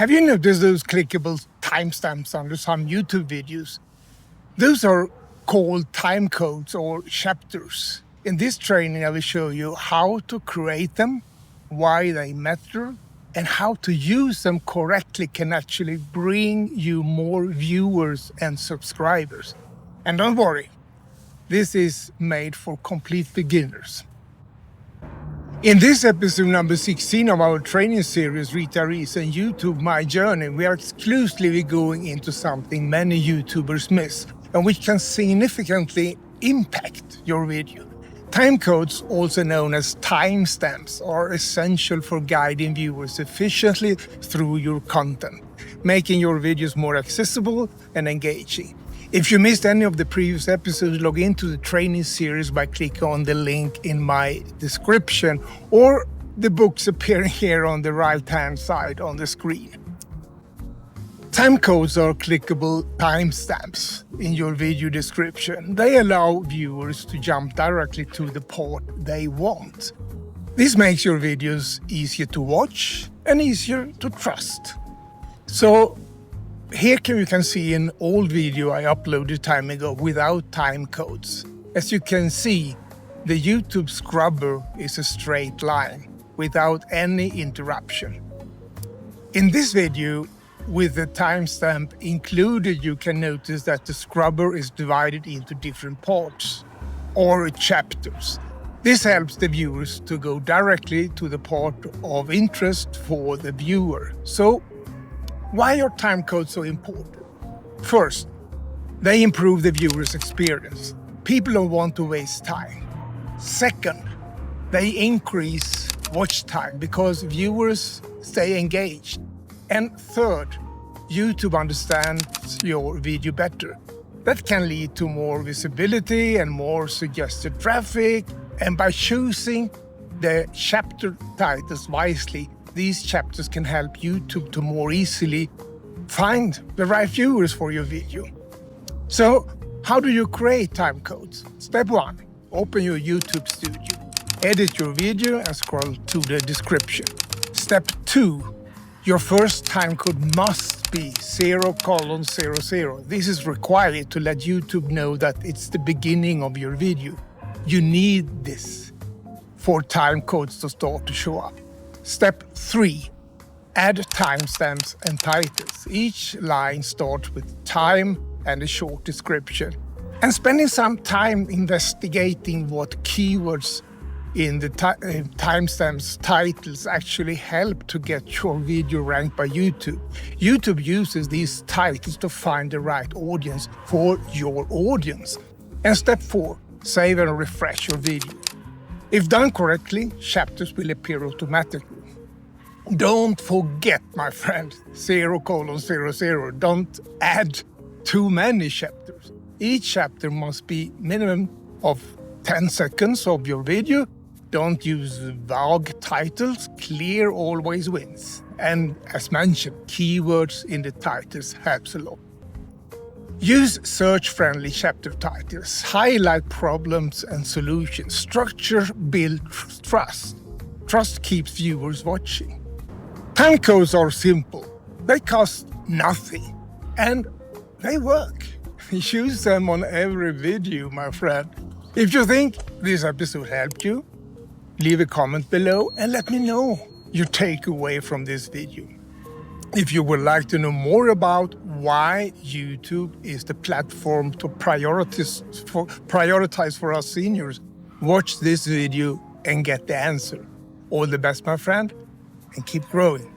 Have you noticed those clickable timestamps under some YouTube videos? Those are called time codes or chapters. In this training, I will show you how to create them, why they matter, and how to use them correctly can actually bring you more viewers and subscribers. And don't worry, this is made for complete beginners. In this episode number 16 of our training series, Retirees and YouTube My Journey, we are exclusively going into something many YouTubers miss and which can significantly impact your video. Time codes, also known as timestamps, are essential for guiding viewers efficiently through your content, making your videos more accessible and engaging. If you missed any of the previous episodes, log into the training series by clicking on the link in my description or the books appearing here on the right-hand side on the screen. Time codes are clickable timestamps in your video description. They allow viewers to jump directly to the part they want. This makes your videos easier to watch and easier to trust. So here you can see an old video I uploaded time ago without time codes. As you can see, the YouTube scrubber is a straight line without any interruption. In this video, with the timestamp included, you can notice that the scrubber is divided into different parts or chapters. This helps the viewers to go directly to the part of interest for the viewer. So, why are time codes so important? First, they improve the viewer's experience. People don't want to waste time. Second, they increase watch time because viewers stay engaged. And third, YouTube understands your video better. That can lead to more visibility and more suggested traffic. And by choosing the chapter titles wisely, these chapters can help YouTube to more easily find the right viewers for your video. So, how do you create time codes? Step 1, open your YouTube studio. Edit your video and scroll to the description. Step 2, your first time code must be 0:00. This is required to let YouTube know that it's the beginning of your video. You need this for time codes to start to show up. Step 3, add timestamps and titles. Each line starts with time and a short description. And spending some time investigating what keywords in the timestamps titles actually help to get your video ranked by YouTube. YouTube uses these titles to find the right audience for your audience. And step 4, save and refresh your video. If done correctly, chapters will appear automatically. Don't forget, my friend, 0:00. Don't add too many chapters. Each chapter must be minimum of 10 seconds of your video. Don't use vague titles. Clear always wins. And as mentioned, keywords in the titles helps a lot. Use search-friendly chapter titles. Highlight problems and solutions. Structure builds trust. Trust keeps viewers watching. Time codes are simple. They cost nothing. And they work. Use them on every video, my friend. If you think this episode helped you, leave a comment below and let me know your takeaway from this video. If you would like to know more about why YouTube is the platform to prioritize for us seniors, watch this video and get the answer. All the best, my friend, and keep growing.